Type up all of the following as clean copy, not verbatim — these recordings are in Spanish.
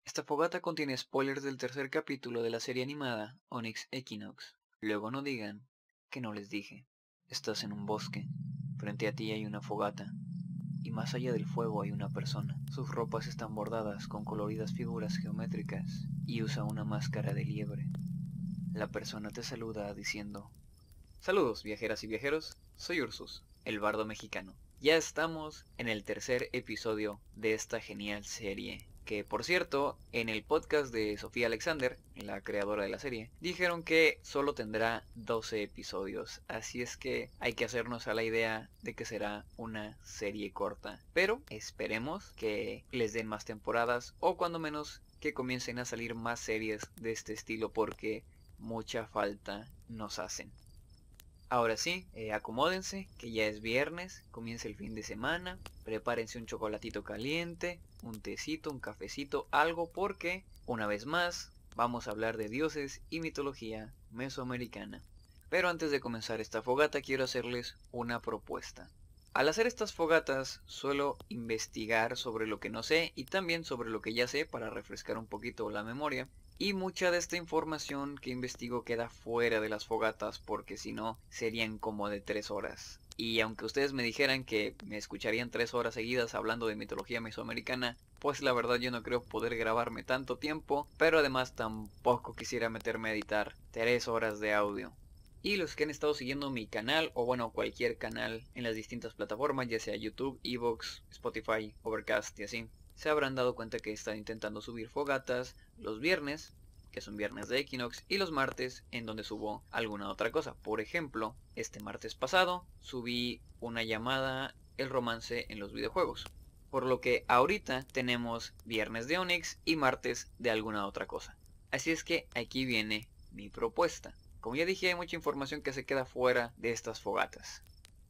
Esta fogata contiene spoilers del tercer capítulo de la serie animada Onyx Equinox. Luego no digan que no les dije. Estás en un bosque. Frente a ti hay una fogata. Y más allá del fuego hay una persona. Sus ropas están bordadas con coloridas figuras geométricas y usa una máscara de liebre. La persona te saluda diciendo: Saludos, viajeras y viajeros, soy Ursus, el bardo mexicano. Ya estamos en el tercer episodio de esta genial serie, que por cierto, en el podcast de Sofía Alexander, la creadora de la serie, dijeron que solo tendrá 12 episodios, así es que hay que hacernos a la idea de que será una serie corta. Pero esperemos que les den más temporadas, o cuando menos que comiencen a salir más series de este estilo, porque mucha falta nos hacen. Ahora sí, acomódense, que ya es viernes, comienza el fin de semana, prepárense un chocolatito caliente, un tecito, un cafecito, algo, porque, una vez más, vamos a hablar de dioses y mitología mesoamericana. Pero antes de comenzar esta fogata quiero hacerles una propuesta. Al hacer estas fogatas suelo investigar sobre lo que no sé y también sobre lo que ya sé para refrescar un poquito la memoria. Y mucha de esta información que investigo queda fuera de las fogatas porque si no serían como de 3 horas. Y aunque ustedes me dijeran que me escucharían 3 horas seguidas hablando de mitología mesoamericana, pues la verdad yo no creo poder grabarme tanto tiempo, pero además tampoco quisiera meterme a editar 3 horas de audio. Y los que han estado siguiendo mi canal, o bueno, cualquier canal en las distintas plataformas, ya sea YouTube, Evox, Spotify, Overcast y así, se habrán dado cuenta que he estado intentando subir fogatas los viernes, que son viernes de Equinox, y los martes, en donde subo alguna otra cosa. Por ejemplo, este martes pasado subí una llamada El romance en los videojuegos. Por lo que ahorita tenemos viernes de Onyx y martes de alguna otra cosa. Así es que aquí viene mi propuesta. Como ya dije, hay mucha información que se queda fuera de estas fogatas.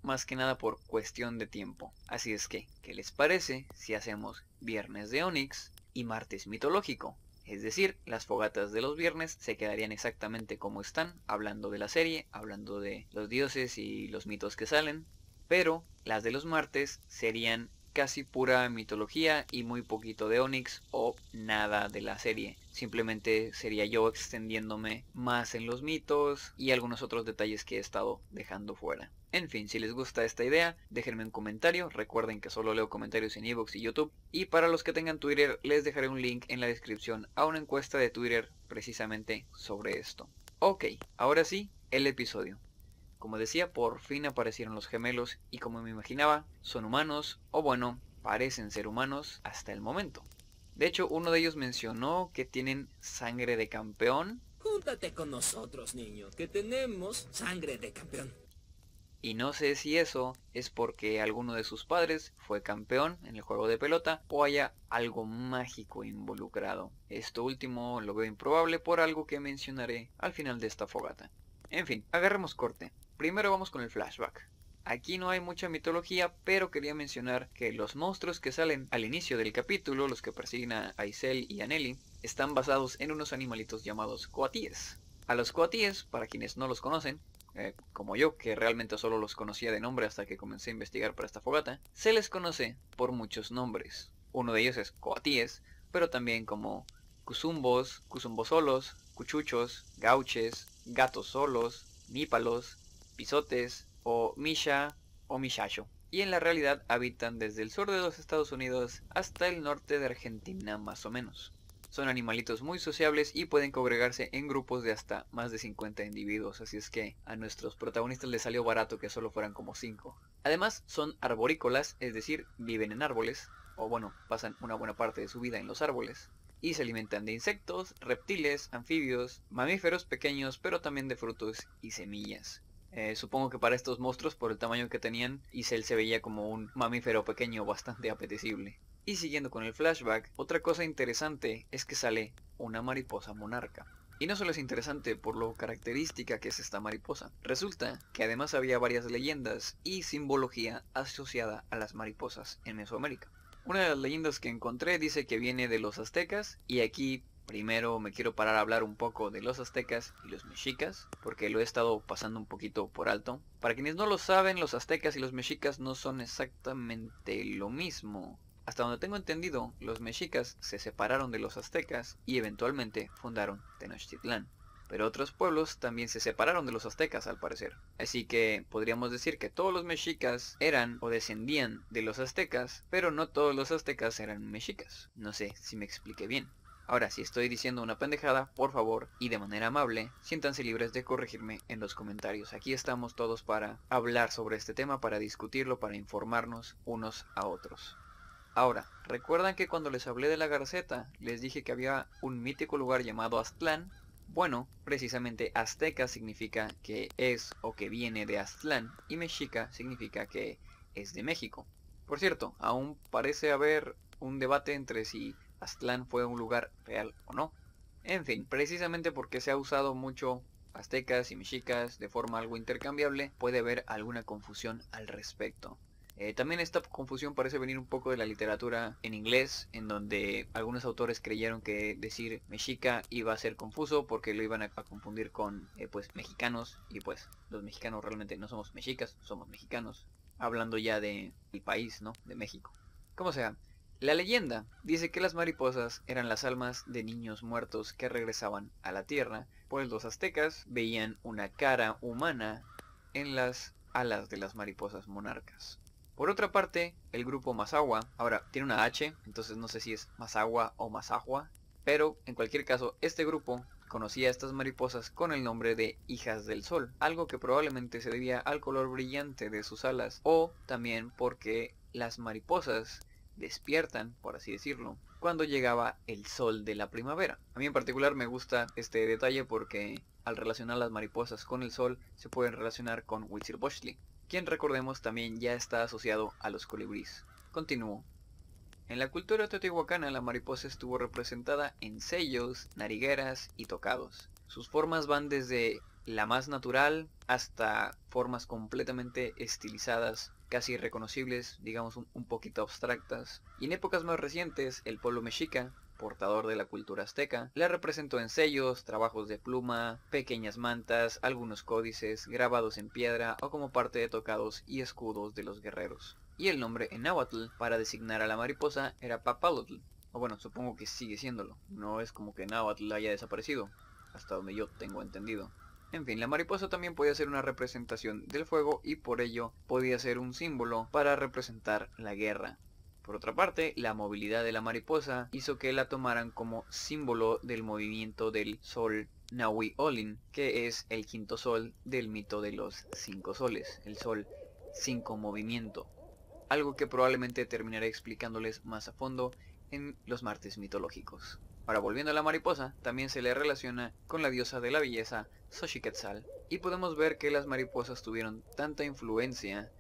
Más que nada por cuestión de tiempo. Así es que, ¿qué les parece si hacemos viernes de Onyx y martes mitológico? Es decir, las fogatas de los viernes se quedarían exactamente como están, hablando de la serie, hablando de los dioses y los mitos que salen. Pero las de los martes serían casi pura mitología y muy poquito de Onyx o nada de la serie. Simplemente sería yo extendiéndome más en los mitos y algunos otros detalles que he estado dejando fuera. En fin, si les gusta esta idea, déjenme un comentario. Recuerden que solo leo comentarios en Evox y YouTube. Y para los que tengan Twitter, les dejaré un link en la descripción a una encuesta de Twitter precisamente sobre esto. Ok, ahora sí, el episodio. Como decía, por fin aparecieron los gemelos y como me imaginaba, son humanos, o bueno, parecen ser humanos hasta el momento. De hecho, uno de ellos mencionó que tienen sangre de campeón. Júntate con nosotros, niño, que tenemos sangre de campeón. Y no sé si eso es porque alguno de sus padres fue campeón en el juego de pelota o haya algo mágico involucrado. Esto último lo veo improbable por algo que mencionaré al final de esta fogata. En fin, agarremos corte. Primero vamos con el flashback. Aquí no hay mucha mitología, pero quería mencionar que los monstruos que salen al inicio del capítulo, los que persiguen a Aisel y a Nelly, están basados en unos animalitos llamados coatíes. A los coatíes, para quienes no los conocen, como yo, que realmente solo los conocía de nombre hasta que comencé a investigar para esta fogata, se les conoce por muchos nombres. Uno de ellos es coatíes, pero también como cuzumbos, cuzumbosolos, cuchuchos, gauches, gatos solos, mípalos, pisotes o misha o mishacho. Y en la realidad habitan desde el sur de los Estados Unidos hasta el norte de Argentina más o menos. Son animalitos muy sociables y pueden congregarse en grupos de hasta más de 50 individuos, así es que a nuestros protagonistas les salió barato que solo fueran como 5. Además son arborícolas, es decir, viven en árboles, o bueno, pasan una buena parte de su vida en los árboles, y se alimentan de insectos, reptiles, anfibios, mamíferos pequeños, pero también de frutos y semillas. Supongo que para estos monstruos, por el tamaño que tenían, Isel se veía como un mamífero pequeño bastante apetecible. Y siguiendo con el flashback, otra cosa interesante es que sale una mariposa monarca. Y no solo es interesante por lo característica que es esta mariposa, resulta que además había varias leyendas y simbología asociada a las mariposas en Mesoamérica. Una de las leyendas que encontré dice que viene de los aztecas, y aquí primero me quiero parar a hablar un poco de los aztecas y los mexicas, porque lo he estado pasando un poquito por alto. Para quienes no lo saben, los aztecas y los mexicas no son exactamente lo mismo. Hasta donde tengo entendido, los mexicas se separaron de los aztecas y eventualmente fundaron Tenochtitlán. Pero otros pueblos también se separaron de los aztecas al parecer. Así que podríamos decir que todos los mexicas eran o descendían de los aztecas, pero no todos los aztecas eran mexicas. No sé si me expliqué bien. Ahora, si estoy diciendo una pendejada, por favor, y de manera amable, siéntanse libres de corregirme en los comentarios. Aquí estamos todos para hablar sobre este tema, para discutirlo, para informarnos unos a otros. Ahora, ¿recuerdan que cuando les hablé de la Garceta, les dije que había un mítico lugar llamado Aztlán? Bueno, precisamente azteca significa que es o que viene de Aztlán, y mexica significa que es de México. Por cierto, aún parece haber un debate entre si Aztlán fue un lugar real o no. En fin, precisamente porque se ha usado mucho aztecas y mexicas de forma algo intercambiable, puede haber alguna confusión al respecto. También esta confusión parece venir un poco de la literatura en inglés, en donde algunos autores creyeron que decir mexica iba a ser confuso porque lo iban a confundir con pues mexicanos, y pues los mexicanos realmente no somos mexicas, somos mexicanos, hablando ya de el país, ¿no? De México. Como sea, la leyenda dice que las mariposas eran las almas de niños muertos que regresaban a la tierra, pues los aztecas veían una cara humana en las alas de las mariposas monarcas. Por otra parte, el grupo Mazahua, ahora tiene una H, entonces no sé si es Mazahua o Mazahua, pero en cualquier caso, este grupo conocía a estas mariposas con el nombre de hijas del sol, algo que probablemente se debía al color brillante de sus alas, o también porque las mariposas despiertan, por así decirlo, cuando llegaba el sol de la primavera. A mí en particular me gusta este detalle porque al relacionar las mariposas con el sol se pueden relacionar con Huitzilopochtli, quien recordemos también ya está asociado a los colibríes. Continúo. En la cultura teotihuacana la mariposa estuvo representada en sellos, narigueras y tocados. Sus formas van desde la más natural hasta formas completamente estilizadas, casi irreconocibles, digamos un poquito abstractas. Y en épocas más recientes, el pueblo mexica, portador de la cultura azteca, la representó en sellos, trabajos de pluma, pequeñas mantas, algunos códices, grabados en piedra o como parte de tocados y escudos de los guerreros. Y el nombre en náhuatl para designar a la mariposa era papalotl, o bueno, supongo que sigue siéndolo, no es como que náhuatl haya desaparecido, hasta donde yo tengo entendido. En fin, la mariposa también podía ser una representación del fuego y por ello podía ser un símbolo para representar la guerra. Por otra parte, la movilidad de la mariposa hizo que la tomaran como símbolo del movimiento del sol Nahui Olin, que es el quinto sol del mito de los 5 soles, el sol 5 movimiento. Algo que probablemente terminaré explicándoles más a fondo en los martes mitológicos. Ahora, volviendo a la mariposa, también se le relaciona con la diosa de la belleza, Xochiquetzal, y podemos ver que las mariposas tuvieron tanta influencia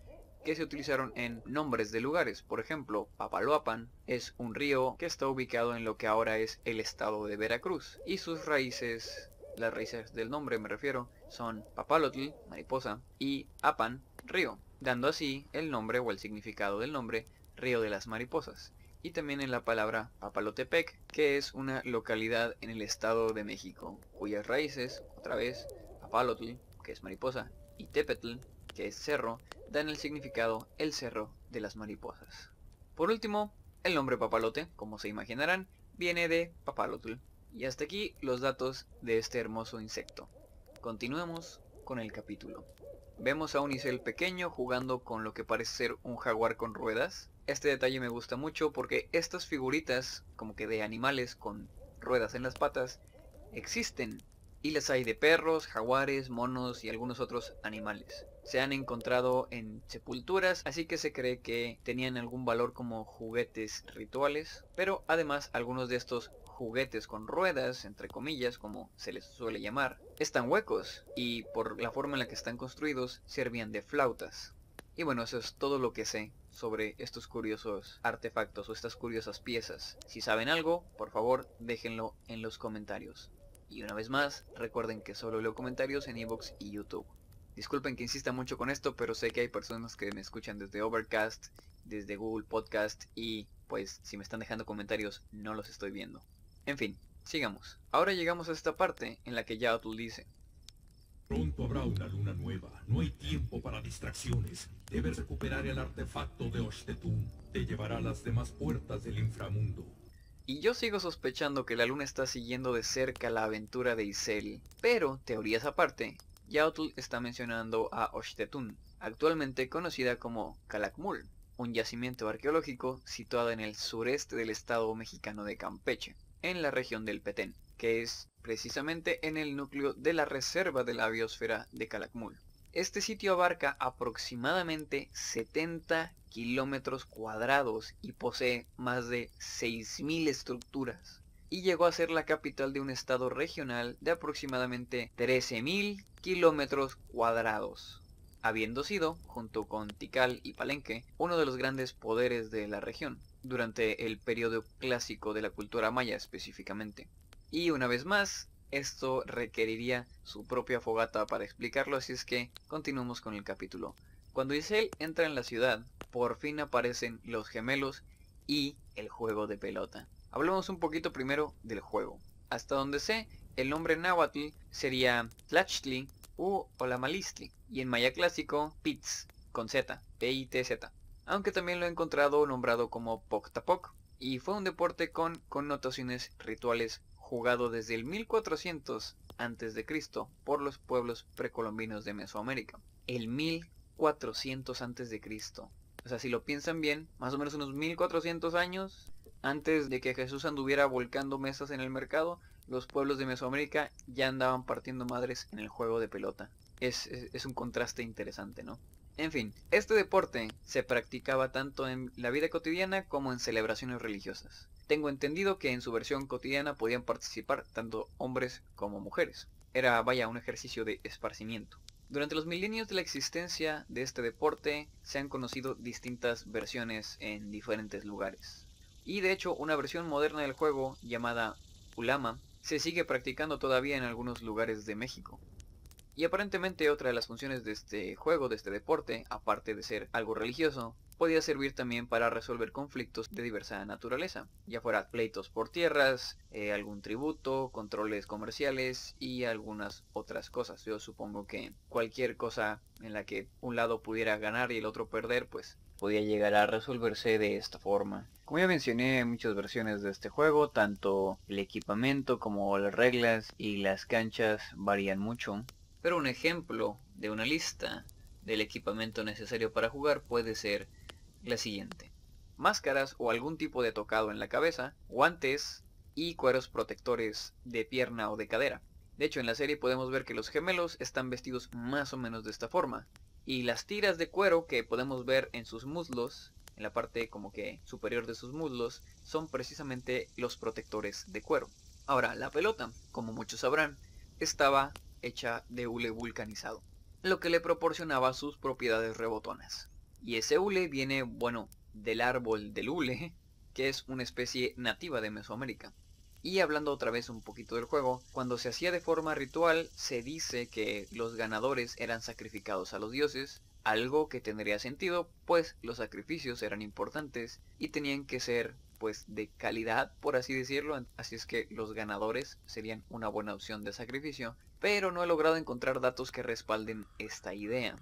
que se utilizaron en nombres de lugares. Por ejemplo, Papaloapan es un río que está ubicado en lo que ahora es el estado de Veracruz, y sus raíces, las raíces del nombre me refiero, son Papalotl, mariposa, y Apan, río, dando así el nombre o el significado del nombre, río de las mariposas. Y también en la palabra Papalotepec, que es una localidad en el estado de México, cuyas raíces, otra vez, Papalotl, que es mariposa, y Tepetl, que es cerro, dan el significado el cerro de las mariposas. Por último, el nombre papalote, como se imaginarán, viene de papalotl. Y hasta aquí los datos de este hermoso insecto. Continuemos con el capítulo. Vemos a Unicel pequeño jugando con lo que parece ser un jaguar con ruedas. Este detalle me gusta mucho porque estas figuritas, como que de animales con ruedas en las patas, existen. Y las hay de perros, jaguares, monos y algunos otros animales. Se han encontrado en sepulturas, así que se cree que tenían algún valor como juguetes rituales. Pero además algunos de estos juguetes con ruedas, entre comillas, como se les suele llamar, están huecos y por la forma en la que están construidos servían de flautas. Y bueno, eso es todo lo que sé sobre estos curiosos artefactos o estas curiosas piezas. Si saben algo, por favor déjenlo en los comentarios. Y una vez más, recuerden que solo leo comentarios en iVoox y YouTube. Disculpen que insista mucho con esto, pero sé que hay personas que me escuchan desde Overcast, desde Google Podcast y pues si me están dejando comentarios no los estoy viendo. En fin, sigamos. Ahora llegamos a esta parte en la que Yaotl dice: Pronto habrá una luna nueva. No hay tiempo para distracciones. Debes recuperar el artefacto de Oshtetun. Te llevará a las demás puertas del inframundo. Y yo sigo sospechando que la luna está siguiendo de cerca la aventura de Isel, pero, teorías aparte, Yautl está mencionando a Oshtetun, actualmente conocida como Calakmul, un yacimiento arqueológico situado en el sureste del estado mexicano de Campeche, en la región del Petén, que es precisamente en el núcleo de la reserva de la biosfera de Calakmul. Este sitio abarca aproximadamente 70 kilómetros cuadrados y posee más de 6.000 estructuras. Y llegó a ser la capital de un estado regional de aproximadamente 13.000 kilómetros cuadrados, habiendo sido, junto con Tikal y Palenque, uno de los grandes poderes de la región, durante el periodo clásico de la cultura maya específicamente. Y una vez más, esto requeriría su propia fogata para explicarlo, así es que continuamos con el capítulo. Cuando Isel entra en la ciudad, por fin aparecen los gemelos y el juego de pelota. Hablemos un poquito primero del juego. Hasta donde sé, el nombre náhuatl sería Tlachtli u Olamalistli, y en maya clásico, Pitz, con Z, P-I-T-Z. Aunque también lo he encontrado nombrado como Poctapoc, y fue un deporte con connotaciones rituales jugado desde el 1400 a.C. por los pueblos precolombinos de Mesoamérica. El 1400 a.C. O sea, si lo piensan bien, más o menos unos 1400 años antes de que Jesús anduviera volcando mesas en el mercado, los pueblos de Mesoamérica ya andaban partiendo madres en el juego de pelota. Es un contraste interesante, ¿no? En fin, este deporte se practicaba tanto en la vida cotidiana como en celebraciones religiosas. Tengo entendido que en su versión cotidiana podían participar tanto hombres como mujeres. Era, vaya, un ejercicio de esparcimiento. Durante los milenios de la existencia de este deporte se han conocido distintas versiones en diferentes lugares. Y de hecho, una versión moderna del juego llamada Ulama se sigue practicando todavía en algunos lugares de México. Y aparentemente otra de las funciones de este juego, de este deporte, aparte de ser algo religioso, podía servir también para resolver conflictos de diversa naturaleza, ya fuera pleitos por tierras, algún tributo, controles comerciales y algunas otras cosas. Yo supongo que cualquier cosa en la que un lado pudiera ganar y el otro perder, pues podía llegar a resolverse de esta forma. Como ya mencioné, hay muchas versiones de este juego, tanto el equipamiento como las reglas y las canchas varían mucho. Pero un ejemplo de una lista del equipamiento necesario para jugar puede ser la siguiente: máscaras o algún tipo de tocado en la cabeza, guantes y cueros protectores de pierna o de cadera. De hecho, en la serie podemos ver que los gemelos están vestidos más o menos de esta forma, y las tiras de cuero que podemos ver en sus muslos, en la parte como que superior de sus muslos, son precisamente los protectores de cuero. Ahora, la pelota, como muchos sabrán, estaba hecha de hule vulcanizado, lo que le proporcionaba sus propiedades rebotonas. Y ese hule viene, bueno, del árbol del hule, que es una especie nativa de Mesoamérica. Y hablando otra vez un poquito del juego, cuando se hacía de forma ritual, se dice que los ganadores eran sacrificados a los dioses, algo que tendría sentido, pues los sacrificios eran importantes y tenían que ser pues de calidad, por así decirlo, así es que los ganadores serían una buena opción de sacrificio, pero no he logrado encontrar datos que respalden esta idea.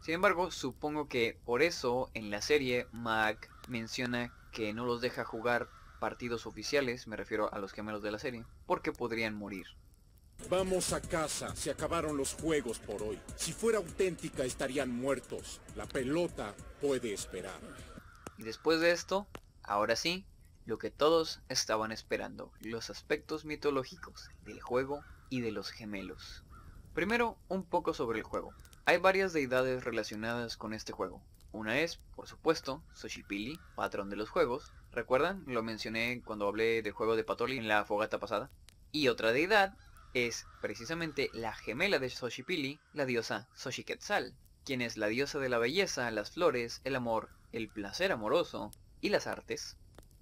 Sin embargo, supongo que por eso en la serie Mac menciona que no los deja jugar partidos oficiales, me refiero a los gemelos de la serie, porque podrían morir. Vamos a casa, se acabaron los juegos por hoy. Si fuera auténtica estarían muertos. La pelota puede esperar. Y después de esto, ahora sí, lo que todos estaban esperando, los aspectos mitológicos del juego y de los gemelos. Primero, un poco sobre el juego. Hay varias deidades relacionadas con este juego. Una es, por supuesto, Xochipilli, patrón de los juegos. ¿Recuerdan? Lo mencioné cuando hablé del juego de Patoli en la fogata pasada. Y otra deidad es precisamente la gemela de Xochipilli, la diosa Xochiquetzal, quien es la diosa de la belleza, las flores, el amor, el placer amoroso y las artes.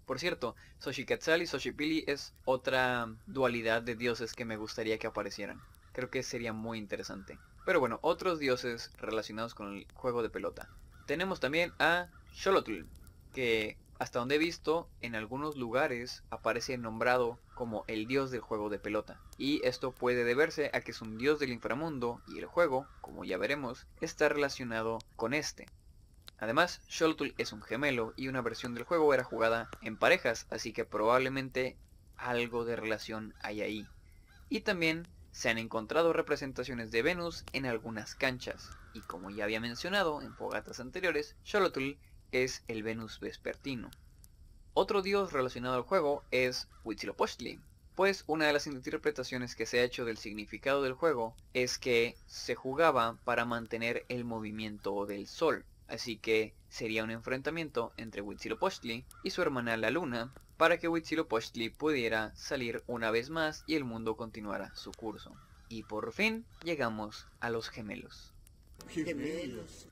Por cierto, Xochiquetzal y Xochipilli es otra dualidad de dioses que me gustaría que aparecieran. Creo que sería muy interesante. Pero bueno, otros dioses relacionados con el juego de pelota. Tenemos también a Xolotl, que hasta donde he visto, en algunos lugares aparece nombrado como el dios del juego de pelota, y esto puede deberse a que es un dios del inframundo y el juego, como ya veremos, está relacionado con este. Además, Xolotl es un gemelo y una versión del juego era jugada en parejas, así que probablemente algo de relación hay ahí. Y también se han encontrado representaciones de Venus en algunas canchas, y como ya había mencionado en fogatas anteriores, Xolotl es el Venus vespertino. Otro dios relacionado al juego es Huitzilopochtli, pues una de las interpretaciones que se ha hecho del significado del juego es que se jugaba para mantener el movimiento del sol, así que sería un enfrentamiento entre Huitzilopochtli y su hermana la luna, para que Huitzilopochtli pudiera salir una vez más y el mundo continuara su curso. Y por fin llegamos a los gemelos. Gemelos.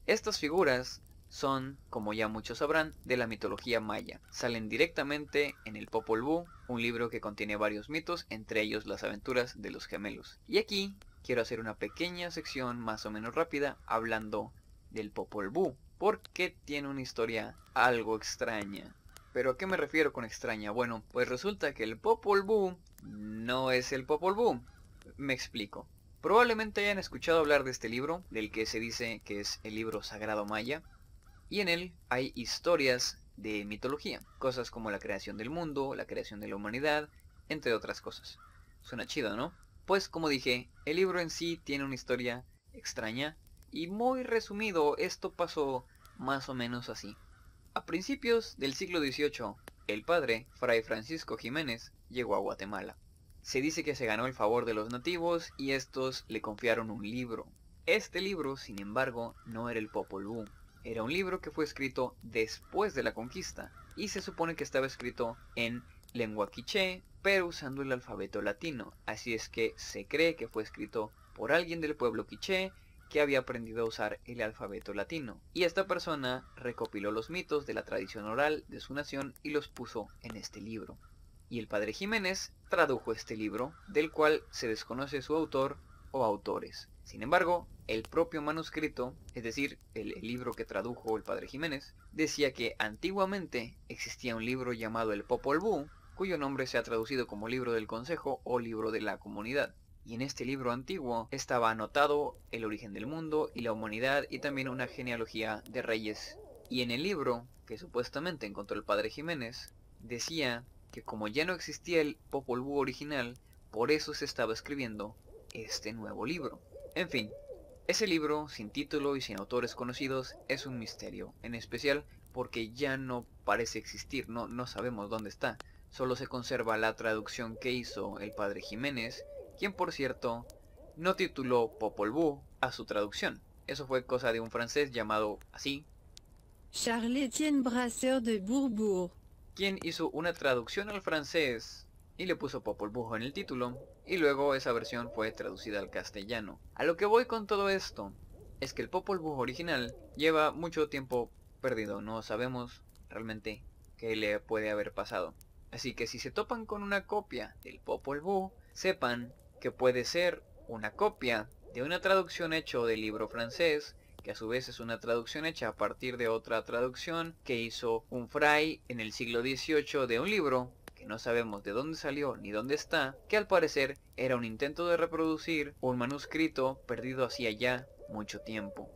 Estas figuras son, como ya muchos sabrán, de la mitología maya. Salen directamente en el Popol Vuh, un libro que contiene varios mitos, entre ellos las aventuras de los gemelos. Y aquí quiero hacer una pequeña sección más o menos rápida hablando del Popol Vuh, porque tiene una historia algo extraña. ¿Pero a qué me refiero con extraña? Bueno, pues resulta que el Popol Vuh no es el Popol Vuh. Me explico. Probablemente hayan escuchado hablar de este libro, del que se dice que es el libro sagrado maya, y en él hay historias de mitología, cosas como la creación del mundo, la creación de la humanidad, entre otras cosas. Suena chido, ¿no? Pues como dije, el libro en sí tiene una historia extraña, y muy resumido, esto pasó más o menos así. A principios del siglo XVIII, el padre, Fray Francisco Jiménez, llegó a Guatemala. Se dice que se ganó el favor de los nativos y estos le confiaron un libro. Este libro, sin embargo, no era el Popol Vuh. Era un libro que fue escrito después de la conquista y se supone que estaba escrito en lengua quiché, pero usando el alfabeto latino. Así es que se cree que fue escrito por alguien del pueblo quiché que había aprendido a usar el alfabeto latino. Y esta persona recopiló los mitos de la tradición oral de su nación y los puso en este libro. Y el padre Jiménez tradujo este libro, del cual se desconoce su autor o autores. Sin embargo, el propio manuscrito, es decir, el libro que tradujo el padre Jiménez, decía que antiguamente existía un libro llamado el Popol Vuh, cuyo nombre se ha traducido como libro del consejo o libro de la comunidad. Y en este libro antiguo estaba anotado el origen del mundo y la humanidad y también una genealogía de reyes. Y en el libro, que supuestamente encontró el padre Jiménez, decía que como ya no existía el Popol Vuh original, por eso se estaba escribiendo este nuevo libro. En fin, ese libro, sin título y sin autores conocidos, es un misterio, en especial porque ya no parece existir, no sabemos dónde está. Solo se conserva la traducción que hizo el padre Jiménez, quien por cierto no tituló Popol Vuh a su traducción. Eso fue cosa de un francés llamado así, Charles-Étienne Brasseur de Bourbourg, quien hizo una traducción al francés y le puso Popol Vuh en el título, y luego esa versión fue traducida al castellano. A lo que voy con todo esto es que el Popol Vuh original lleva mucho tiempo perdido, no sabemos realmente qué le puede haber pasado. Así que si se topan con una copia del Popol Vuh, sepan que puede ser una copia de una traducción hecha del libro francés, que a su vez es una traducción hecha a partir de otra traducción que hizo un fray en el siglo XVIII de un libro que no sabemos de dónde salió ni dónde está, que al parecer era un intento de reproducir un manuscrito perdido hacía ya mucho tiempo.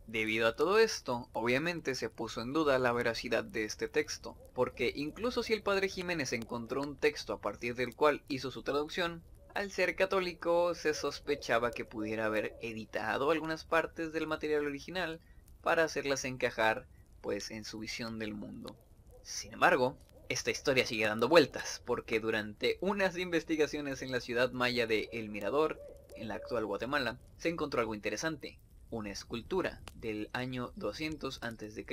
Debido a todo esto, obviamente se puso en duda la veracidad de este texto, porque incluso si el padre Jiménez encontró un texto a partir del cual hizo su traducción, al ser católico se sospechaba que pudiera haber editado algunas partes del material original para hacerlas encajar pues en su visión del mundo. Sin embargo, esta historia sigue dando vueltas, porque durante unas investigaciones en la ciudad maya de El Mirador, en la actual Guatemala, se encontró algo interesante. Una escultura del año 200 a.C.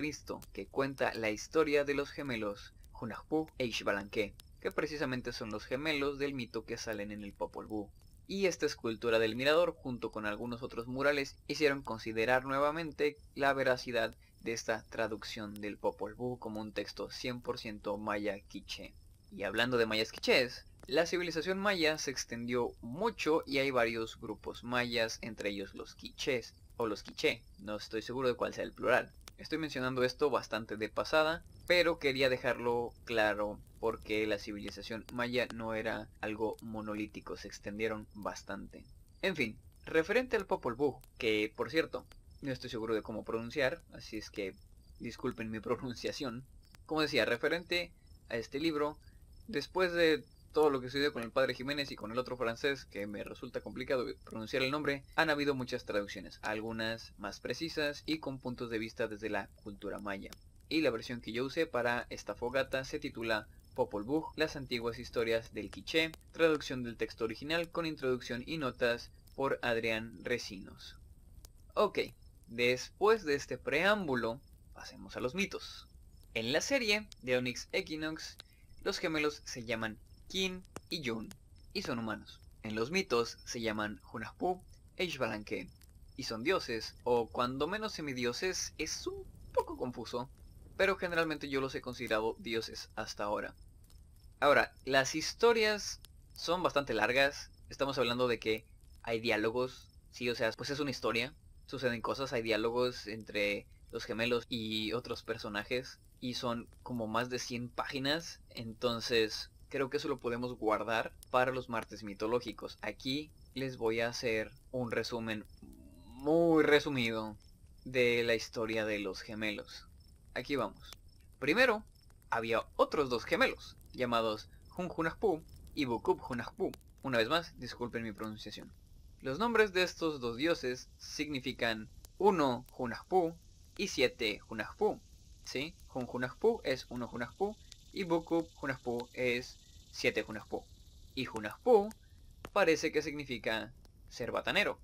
que cuenta la historia de los gemelos Hunahpu e Ixbalanque, que precisamente son los gemelos del mito que salen en el Popol Vuh. Y esta escultura del mirador, junto con algunos otros murales, hicieron considerar nuevamente la veracidad de esta traducción del Popol Vuh como un texto 100% maya quiché. Y hablando de mayas quichés, la civilización maya se extendió mucho y hay varios grupos mayas, entre ellos los quichés o los quiché, no estoy seguro de cuál sea el plural. Estoy mencionando esto bastante de pasada, pero quería dejarlo claro porque la civilización maya no era algo monolítico, se extendieron bastante. En fin, referente al Popol Vuh, que por cierto, no estoy seguro de cómo pronunciar, así es que disculpen mi pronunciación. Como decía, referente a este libro, después de todo lo que sucedió con el padre Jiménez y con el otro francés, que me resulta complicado pronunciar el nombre, han habido muchas traducciones, algunas más precisas y con puntos de vista desde la cultura maya. Y la versión que yo usé para esta fogata se titula Popol Vuh, las antiguas historias del Quiché, traducción del texto original con introducción y notas por Adrián Recinos. Ok, después de este preámbulo, pasemos a los mitos. En la serie de Onyx Equinox, los gemelos se llaman Kin y Yun, y son humanos. En los mitos se llaman Hunahpu e Xbalanque, y son dioses, o cuando menos semidioses, es un poco confuso, pero generalmente yo los he considerado dioses hasta ahora. Ahora, las historias son bastante largas, estamos hablando de que hay diálogos, sí, o sea, pues es una historia, suceden cosas, hay diálogos entre los gemelos y otros personajes, y son como más de 100 páginas, entonces creo que eso lo podemos guardar para los martes mitológicos. Aquí les voy a hacer un resumen muy resumido de la historia de los gemelos. Aquí vamos. Primero, había otros dos gemelos, llamados Hun-Hunahpu y Bukub-Hunahpu. Una vez más, disculpen mi pronunciación. Los nombres de estos dos dioses significan 1 Hunahpu y 7 Hunahpu. ¿Sí? Hun-Hunahpu es 1 Hunahpu y Bukub-Hunahpu es 7 Hunahpu. Y Hunahpu parece que significa ser batanero.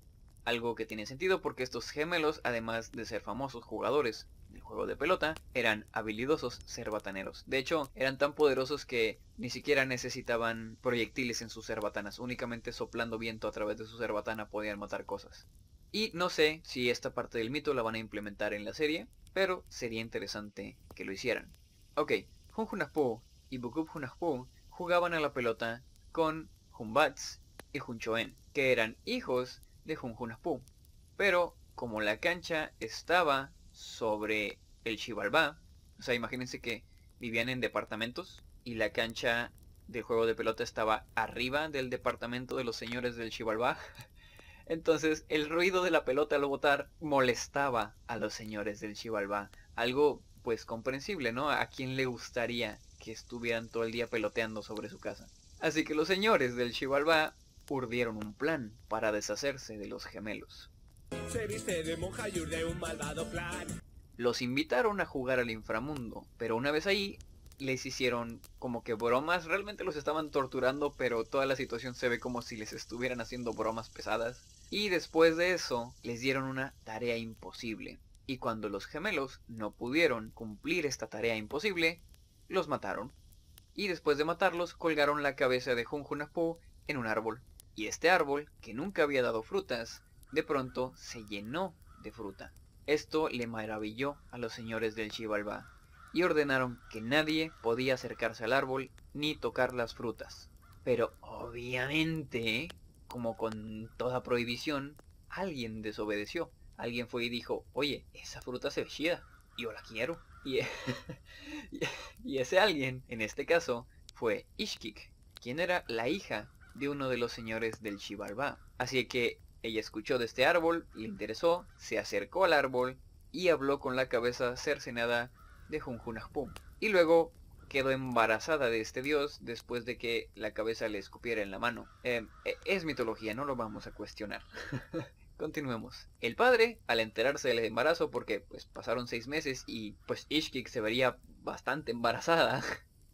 Algo que tiene sentido porque estos gemelos, además de ser famosos jugadores del juego de pelota, eran habilidosos cerbataneros. De hecho, eran tan poderosos que ni siquiera necesitaban proyectiles en sus cerbatanas. Únicamente soplando viento a través de su cerbatana podían matar cosas. Y no sé si esta parte del mito la van a implementar en la serie, pero sería interesante que lo hicieran. Ok, Hun-Hunahpu y Bukub-Hunahpu jugaban a la pelota con Hun-Bats y Hun-Choen, que eran hijos de Hun-Hunahpu. Pero como la cancha estaba sobre el Xibalbá, o sea, imagínense que vivían en departamentos y la cancha del juego de pelota estaba arriba del departamento de los señores del Xibalbá. Entonces el ruido de la pelota al botar molestaba a los señores del Xibalbá. Algo pues comprensible, ¿no? ¿A quién le gustaría que estuvieran todo el día peloteando sobre su casa? Así que los señores del Xibalbá urdieron un plan para deshacerse de los gemelos. Se viste de monja y urde un malvado plan. Los invitaron a jugar al inframundo, pero una vez ahí les hicieron como que bromas. Realmente los estaban torturando, pero toda la situación se ve como si les estuvieran haciendo bromas pesadas. Y después de eso les dieron una tarea imposible. Y cuando los gemelos no pudieron cumplir esta tarea imposible, los mataron. Y después de matarlos colgaron la cabeza de Hun-Hunahpu en un árbol. Y este árbol, que nunca había dado frutas, de pronto se llenó de fruta. Esto le maravilló a los señores del Xibalbá y ordenaron que nadie podía acercarse al árbol ni tocar las frutas. Pero obviamente, como con toda prohibición, alguien desobedeció. Alguien fue y dijo, oye, esa fruta se ve chida, yo la quiero. Y ese alguien, en este caso, fue Ixquic, quien era la hija de uno de los señores del Xibalbá. Así que ella escuchó de este árbol, le interesó, se acercó al árbol y habló con la cabeza cercenada de Hun-Hunahpu. Y luego quedó embarazada de este dios después de que la cabeza le escupiera en la mano. Es mitología, no lo vamos a cuestionar. Continuemos. El padre, al enterarse del embarazo, porque pues pasaron 6 meses y pues Ixquic se vería bastante embarazada,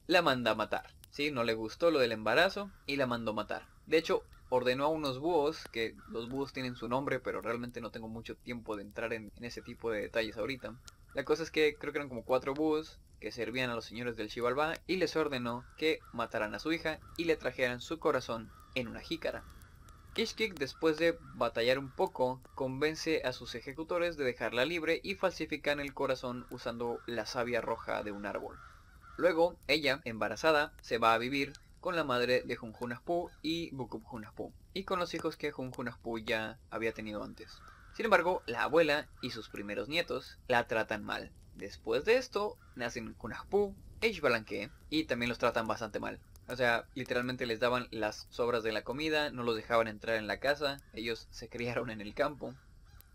la manda a matar. Sí, no le gustó lo del embarazo y la mandó matar. De hecho, ordenó a unos búhos, que los búhos tienen su nombre, pero realmente no tengo mucho tiempo de entrar en ese tipo de detalles ahorita. La cosa es que creo que eran como 4 búhos que servían a los señores del Xibalbá y les ordenó que mataran a su hija y le trajeran su corazón en una jícara. Ixquic, después de batallar un poco, convence a sus ejecutores de dejarla libre y falsifican el corazón usando la savia roja de un árbol. Luego, ella, embarazada, se va a vivir con la madre de Hun-Hunahpu y Bukub-Hunahpu, y con los hijos que Hun-Hunahpu ya había tenido antes. Sin embargo, la abuela y sus primeros nietos la tratan mal. Después de esto, nacen Hunahpu Age y también los tratan bastante mal. O sea, literalmente les daban las sobras de la comida, no los dejaban entrar en la casa, ellos se criaron en el campo.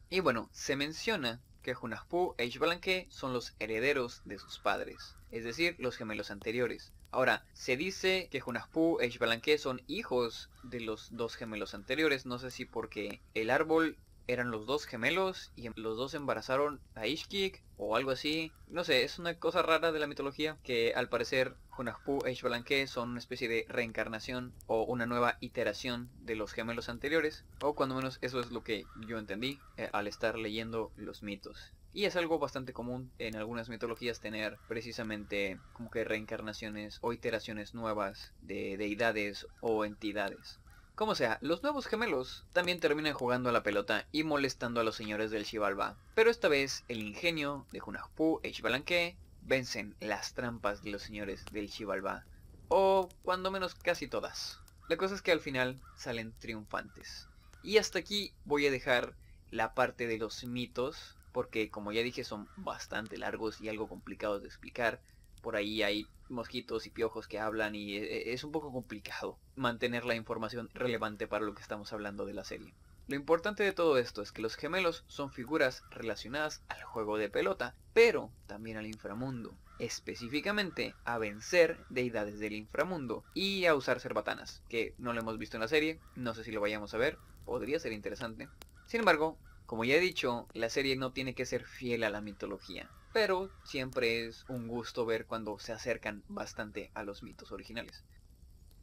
Y bueno, se menciona que Hunahpu e Ishbalanque son los herederos de sus padres, es decir, los gemelos anteriores. Ahora, se dice que Hunahpu e Ishbalanque son hijos de los dos gemelos anteriores, no sé si porque el árbol eran los dos gemelos y los dos embarazaron a Ishkik o algo así. No sé, es una cosa rara de la mitología que al parecer Hunahpu e Ishbalanque son una especie de reencarnación o una nueva iteración de los gemelos anteriores, o cuando menos eso es lo que yo entendí al estar leyendo los mitos. Y es algo bastante común en algunas mitologías tener precisamente como que reencarnaciones o iteraciones nuevas de deidades o entidades. Como sea, los nuevos gemelos también terminan jugando a la pelota y molestando a los señores del Xibalbá. Pero esta vez el ingenio de Hunahpu e Ishbalanque vencen las trampas de los señores del Xibalbá. O cuando menos casi todas. La cosa es que al final salen triunfantes. Y hasta aquí voy a dejar la parte de los mitos, porque como ya dije son bastante largos y algo complicados de explicar. Por ahí hay mosquitos y piojos que hablan y es un poco complicado mantener la información relevante para lo que estamos hablando de la serie. Lo importante de todo esto es que los gemelos son figuras relacionadas al juego de pelota, pero también al inframundo, específicamente a vencer deidades del inframundo y a usar cerbatanas, que no lo hemos visto en la serie, no sé si lo vayamos a ver, podría ser interesante. Sin embargo, como ya he dicho, la serie no tiene que ser fiel a la mitología, pero siempre es un gusto ver cuando se acercan bastante a los mitos originales.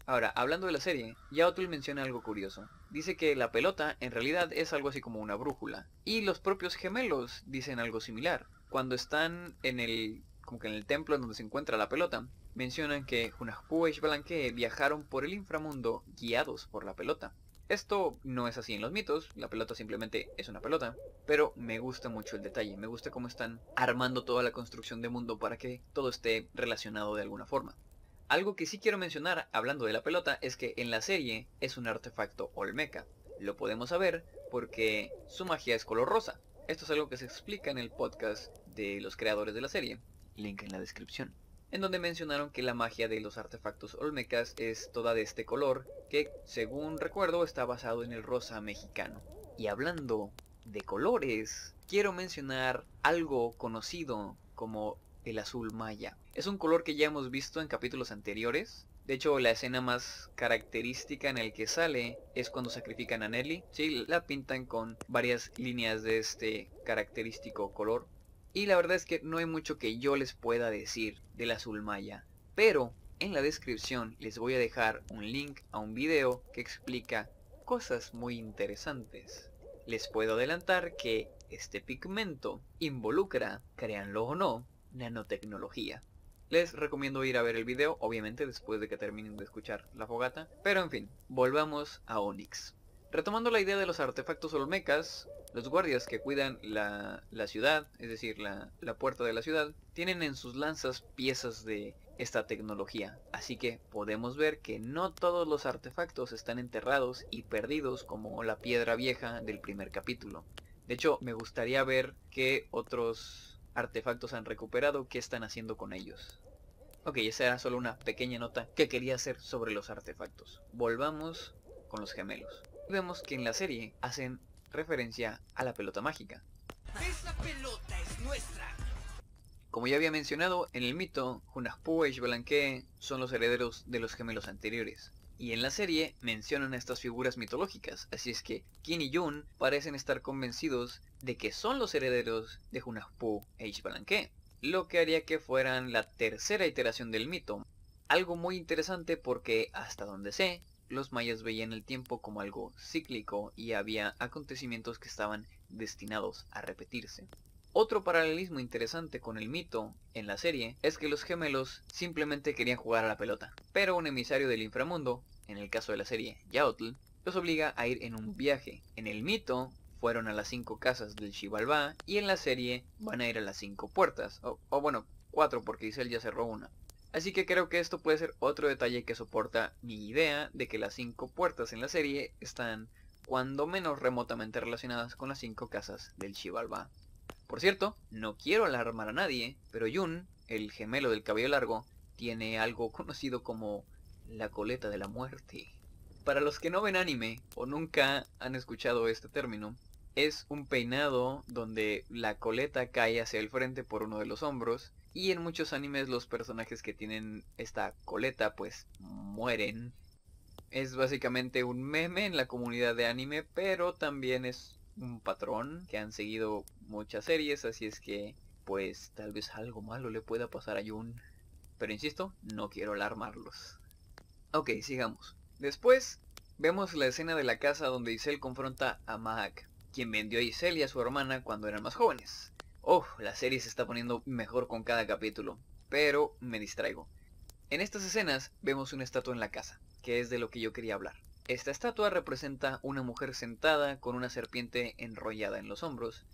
Ahora, hablando de la serie, Yaotul menciona algo curioso. Dice que la pelota en realidad es algo así como una brújula. Y los propios gemelos dicen algo similar. Cuando están en el templo en donde se encuentra la pelota, mencionan que Hunahpu e Ishbalanque viajaron por el inframundo guiados por la pelota. Esto no es así en los mitos, la pelota simplemente es una pelota, pero me gusta mucho el detalle, me gusta cómo están armando toda la construcción de mundo para que todo esté relacionado de alguna forma. Algo que sí quiero mencionar hablando de la pelota es que en la serie es un artefacto olmeca. Lo podemos saber porque su magia es color rosa. Esto es algo que se explica en el podcast de los creadores de la serie, link en la descripción, en donde mencionaron que la magia de los artefactos olmecas es toda de este color, que según recuerdo está basado en el rosa mexicano. Y hablando de colores, quiero mencionar algo conocido como el azul maya. Es un color que ya hemos visto en capítulos anteriores. De hecho, la escena más característica en el que sale es cuando sacrifican a Nelly. Sí, la pintan con varias líneas de este característico color. Y la verdad es que no hay mucho que yo les pueda decir del azul maya, pero en la descripción les voy a dejar un link a un video que explica cosas muy interesantes. Les puedo adelantar que este pigmento involucra, créanlo o no, nanotecnología. Les recomiendo ir a ver el video, obviamente después de que terminen de escuchar la fogata, pero en fin, volvamos a Onyx. Retomando la idea de los artefactos olmecas, los guardias que cuidan la ciudad, es decir, la puerta de la ciudad, tienen en sus lanzas piezas de esta tecnología. Así que podemos ver que no todos los artefactos están enterrados y perdidos como la piedra vieja del primer capítulo. De hecho, me gustaría ver qué otros artefactos han recuperado, qué están haciendo con ellos. Ok, esa era solo una pequeña nota que quería hacer sobre los artefactos. Volvamos con los gemelos. Vemos que en la serie hacen referencia a la pelota mágica. ¡Esa pelota es nuestra! Como ya había mencionado, en el mito, Hunahpu e Ishbalanque son los herederos de los gemelos anteriores. Y en la serie mencionan a estas figuras mitológicas, así es que Qin y Yun parecen estar convencidos de que son los herederos de Hunahpu e Ishbalanque, lo que haría que fueran la tercera iteración del mito. Algo muy interesante porque, hasta donde sé, los mayas veían el tiempo como algo cíclico y había acontecimientos que estaban destinados a repetirse. Otro paralelismo interesante con el mito en la serie es que los gemelos simplemente querían jugar a la pelota, pero un emisario del inframundo, en el caso de la serie Yaotl, los obliga a ir en un viaje. En el mito fueron a las 5 casas del Xibalbá y en la serie van a ir a las 5 puertas, o bueno, 4 porque Isel ya cerró una. Así que creo que esto puede ser otro detalle que soporta mi idea de que las 5 puertas en la serie están cuando menos remotamente relacionadas con las 5 casas del Xibalbá. Por cierto, no quiero alarmar a nadie, pero Yun, el gemelo del cabello largo, tiene algo conocido como la coleta de la muerte. Para los que no ven anime o nunca han escuchado este término, es un peinado donde la coleta cae hacia el frente por uno de los hombros, y en muchos animes los personajes que tienen esta coleta pues mueren. Es básicamente un meme en la comunidad de anime, pero también es un patrón que han seguido muchas series, así es que pues tal vez algo malo le pueda pasar a Jun. Pero insisto, no quiero alarmarlos. Ok, sigamos. Después vemos la escena de la casa donde Isel confronta a Mahak, quien vendió a Isel y a su hermana cuando eran más jóvenes. Oh, la serie se está poniendo mejor con cada capítulo, pero me distraigo. En estas escenas vemos una estatua en la casa, que es de lo que yo quería hablar. Esta estatua representa una mujer sentada con una serpiente enrollada en los hombros.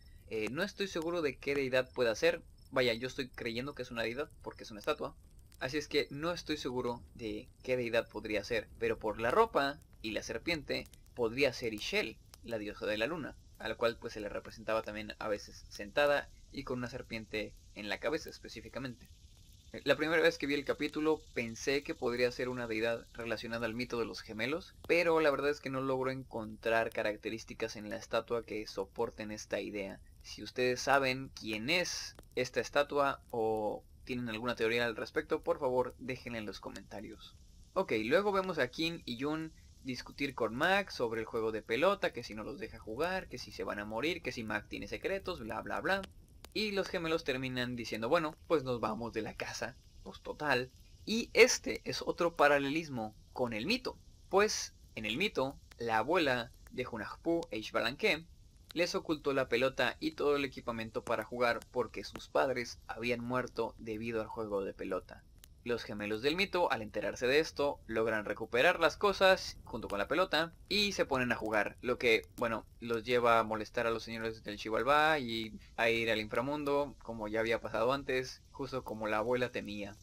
No estoy seguro de qué deidad pueda ser. Vaya, yo estoy creyendo que es una deidad porque es una estatua. Así es que no estoy seguro de qué deidad podría ser. Pero por la ropa y la serpiente podría ser Ishel, la diosa de la luna, a la cual pues se le representaba también a veces sentada y con una serpiente en la cabeza específicamente. La primera vez que vi el capítulo pensé que podría ser una deidad relacionada al mito de los gemelos, pero la verdad es que no logro encontrar características en la estatua que soporten esta idea. Si ustedes saben quién es esta estatua o tienen alguna teoría al respecto, por favor déjenla en los comentarios. Ok, luego vemos a Kim y Jun discutir con Mac sobre el juego de pelota, que si no los deja jugar, que si se van a morir, que si Mac tiene secretos, bla bla bla. Y los gemelos terminan diciendo, bueno, pues nos vamos de la casa, pues total. Y este es otro paralelismo con el mito, pues en el mito, la abuela de Hunahpu e Ishbalanque les ocultó la pelota y todo el equipamiento para jugar porque sus padres habían muerto debido al juego de pelota. Los gemelos del mito, al enterarse de esto, logran recuperar las cosas junto con la pelota y se ponen a jugar, lo que, bueno, los lleva a molestar a los señores del Xibalbá y a ir al inframundo, como ya había pasado antes, justo como la abuela temía.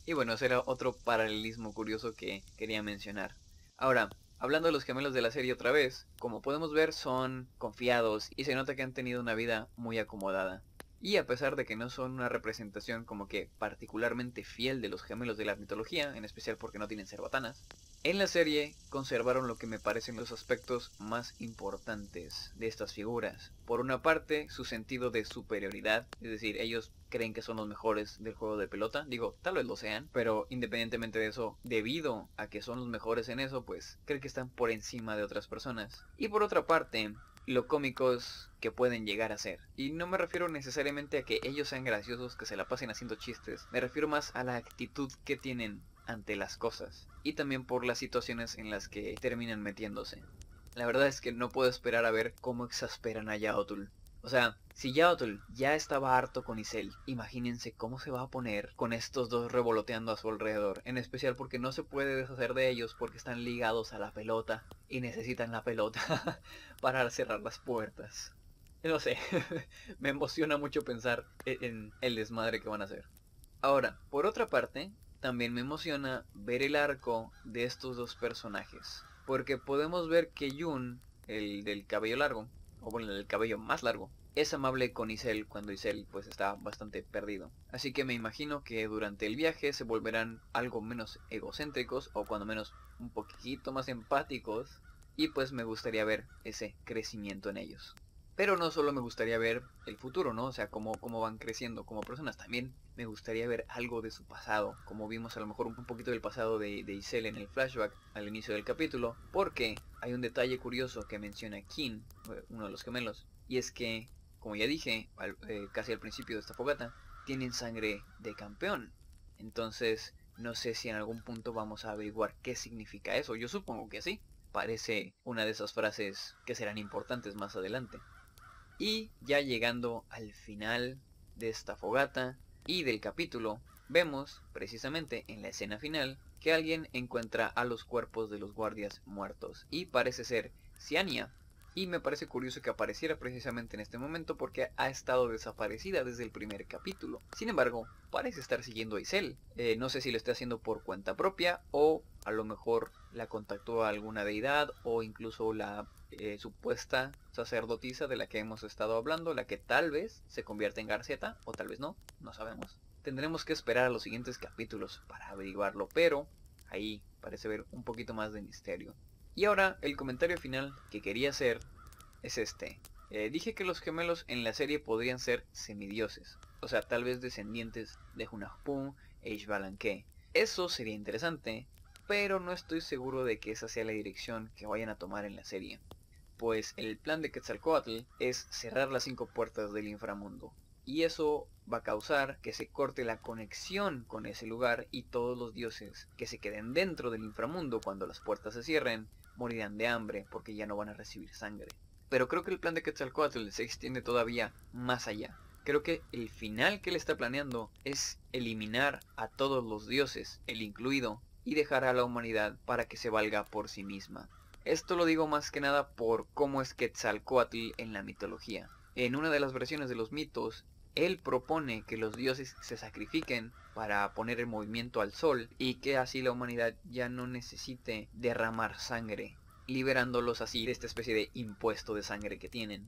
Y bueno, ese era otro paralelismo curioso que quería mencionar. Ahora, hablando de los gemelos de la serie otra vez, como podemos ver son confiados y se nota que han tenido una vida muy acomodada. Y a pesar de que no son una representación como que particularmente fiel de los gemelos de la mitología, en especial porque no tienen cerbatanas, en la serie conservaron lo que me parecen los aspectos más importantes de estas figuras. Por una parte, su sentido de superioridad, es decir, ellos creen que son los mejores del juego de pelota, digo, tal vez lo sean, pero independientemente de eso, debido a que son los mejores en eso, pues creen que están por encima de otras personas. Y por otra parte, lo cómicos que pueden llegar a ser. Y no me refiero necesariamente a que ellos sean graciosos, que se la pasen haciendo chistes. Me refiero más a la actitud que tienen ante las cosas. Y también por las situaciones en las que terminan metiéndose. La verdad es que no puedo esperar a ver cómo exasperan a Yaotul. O sea, si Yaotul ya estaba harto con Isel, imagínense cómo se va a poner con estos dos revoloteando a su alrededor. En especial porque no se puede deshacer de ellos porque están ligados a la pelota y necesitan la pelota para cerrar las puertas. No sé, me emociona mucho pensar en el desmadre que van a hacer. Ahora, por otra parte, también me emociona ver el arco de estos dos personajes. Porque podemos ver que Jun, el del cabello largo, o bueno, el del cabello más largo, es amable con Isel cuando Isel pues está bastante perdido. Así que me imagino que durante el viaje se volverán algo menos egocéntricos o cuando menos un poquito más empáticos. Y pues me gustaría ver ese crecimiento en ellos. Pero no solo me gustaría ver el futuro, ¿no? O sea, cómo van creciendo como personas. También me gustaría ver algo de su pasado. Como vimos a lo mejor un poquito del pasado de Isel en el flashback al inicio del capítulo. Porque hay un detalle curioso que menciona Kim, uno de los gemelos. Y es que, como ya dije, casi al principio de esta fogata, tienen sangre de campeón. Entonces, no sé si en algún punto vamos a averiguar qué significa eso. Yo supongo que sí. Parece una de esas frases que serán importantes más adelante. Y ya llegando al final de esta fogata y del capítulo, vemos precisamente en la escena final que alguien encuentra a los cuerpos de los guardias muertos. Y parece ser Ciania, Y me parece curioso que apareciera precisamente en este momento porque ha estado desaparecida desde el primer capítulo. Sin embargo, parece estar siguiendo a Isel. No sé si lo está haciendo por cuenta propia o a lo mejor la contactó a alguna deidad o incluso la supuesta sacerdotisa de la que hemos estado hablando, la que tal vez se convierte en Garceta o tal vez no sabemos. Tendremos que esperar a los siguientes capítulos para averiguarlo, pero ahí parece haber un poquito más de misterio. Y ahora el comentario final que quería hacer es este. Dije que los gemelos en la serie podrían ser semidioses, o sea, tal vez descendientes de Hunahpu e Xbalanque. Eso sería interesante, pero no estoy seguro de que esa sea la dirección que vayan a tomar en la serie. Pues el plan de Quetzalcóatl es cerrar las 5 puertas del inframundo. Y eso va a causar que se corte la conexión con ese lugar y todos los dioses que se queden dentro del inframundo cuando las puertas se cierren morirán de hambre porque ya no van a recibir sangre. Pero creo que el plan de Quetzalcóatl se extiende todavía más allá. Creo que el final que él está planeando es eliminar a todos los dioses, él incluido, y dejar a la humanidad para que se valga por sí misma. Esto lo digo más que nada por cómo es Quetzalcóatl en la mitología. En una de las versiones de los mitos, él propone que los dioses se sacrifiquen para poner en movimiento al sol y que así la humanidad ya no necesite derramar sangre, liberándolos así de esta especie de impuesto de sangre que tienen.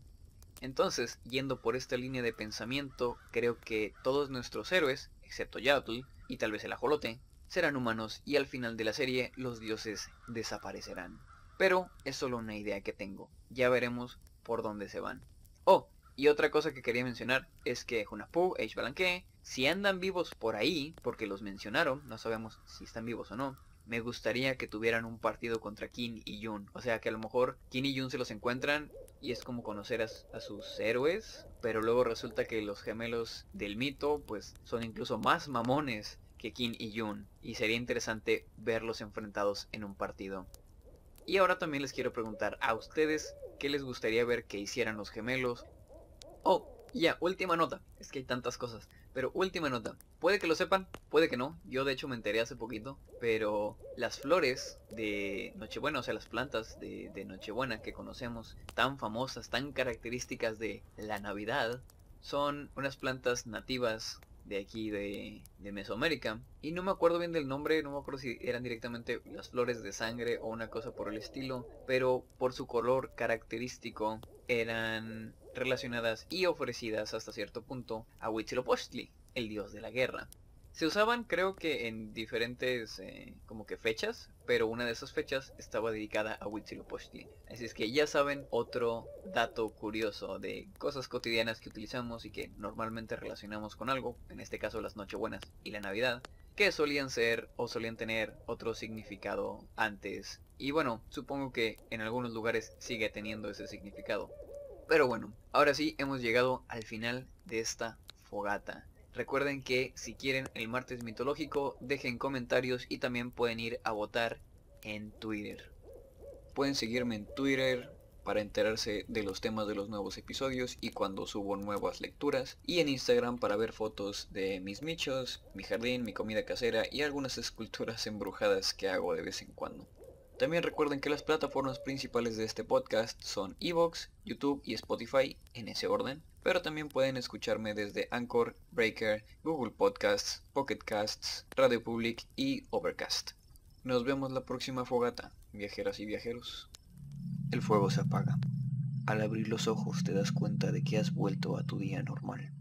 Entonces, yendo por esta línea de pensamiento, creo que todos nuestros héroes, excepto Yautl y tal vez el ajolote, serán humanos y al final de la serie los dioses desaparecerán. Pero es solo una idea que tengo, ya veremos por dónde se van. Oh, y otra cosa que quería mencionar es que Hunahpu e Xbalanque, si andan vivos por ahí, porque los mencionaron, no sabemos si están vivos o no, me gustaría que tuvieran un partido contra Qin y Yun. O sea que a lo mejor Qin y Yun se los encuentran y es como conocer a sus héroes, pero luego resulta que los gemelos del mito pues son incluso más mamones que Qin y Yun, y sería interesante verlos enfrentados en un partido. Y ahora también les quiero preguntar a ustedes qué les gustaría ver que hicieran los gemelos. Oh, ya, última nota. Es que hay tantas cosas. Pero última nota. Puede que lo sepan, puede que no. Yo de hecho me enteré hace poquito. Pero las flores de Nochebuena, o sea, las plantas de Nochebuena que conocemos, tan famosas, tan características de la Navidad, son unas plantas nativas de aquí de Mesoamérica. Y no me acuerdo bien del nombre, no me acuerdo si eran directamente las flores de sangre o una cosa por el estilo. Pero por su color característico eran relacionadas y ofrecidas hasta cierto punto a Huitzilopochtli, el dios de la guerra. Se usaban creo que en diferentes como que fechas, pero una de esas fechas estaba dedicada a Huitzilopochtli. Así es que ya saben otro dato curioso de cosas cotidianas que utilizamos y que normalmente relacionamos con algo, en este caso las Nochebuenas y la Navidad, que solían ser o solían tener otro significado antes. Y bueno, supongo que en algunos lugares sigue teniendo ese significado. Pero bueno, ahora sí hemos llegado al final de esta fogata. Recuerden que si quieren el martes mitológico, dejen comentarios y también pueden ir a votar en Twitter. Pueden seguirme en Twitter para enterarse de los temas de los nuevos episodios y cuando subo nuevas lecturas. Y en Instagram para ver fotos de mis michos, mi jardín, mi comida casera y algunas esculturas embrujadas que hago de vez en cuando. También recuerden que las plataformas principales de este podcast son Evox, YouTube y Spotify, en ese orden, pero también pueden escucharme desde Anchor, Breaker, Google Podcasts, Pocket Casts, Radio Public y Overcast. Nos vemos la próxima fogata, viajeras y viajeros. El fuego se apaga. Al abrir los ojos te das cuenta de que has vuelto a tu día normal.